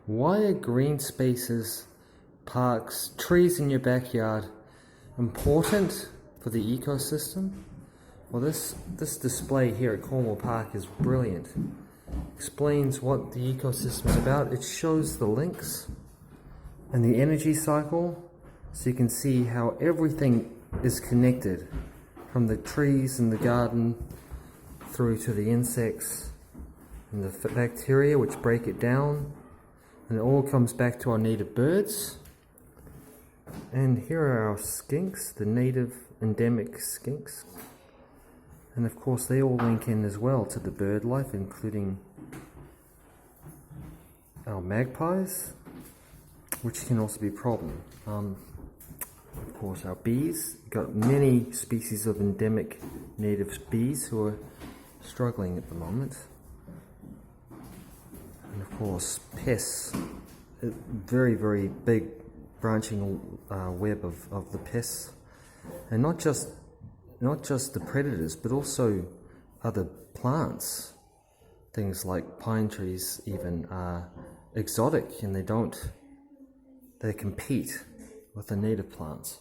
Why are green spaces, parks, trees in your backyard important for the ecosystem? Well, this display here at Cornwall Park is brilliant. Explains what the ecosystem is about. It shows the links and the energy cycle, so you can see how everything is connected, from the trees in the garden through to the insects and the bacteria which break it down, and it all comes back to our native birds. And here are our skinks, the native endemic skinks, and of course they all link in as well to the bird life, including our magpies, which can also be a problem. Of course, our bees, got many species of endemic native bees who are struggling at the moment. And of course, pests, a very, very big branching web of the pests, and not just the predators, but also other plants. Things like pine trees even are exotic, and they compete with the native plants.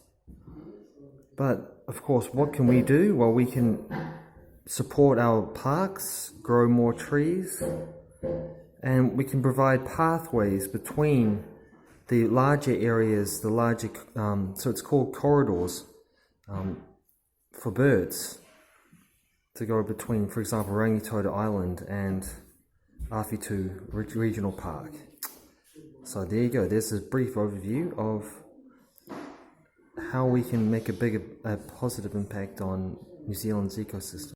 But of course, what can we do? Well, we can support our parks, grow more trees, and we can provide pathways between the larger areas, so it's called corridors for birds to go between, for example, Rangitoto Island and Awhitu Regional Park. So there you go, there's a brief overview of how we can make a positive impact on New Zealand's ecosystem.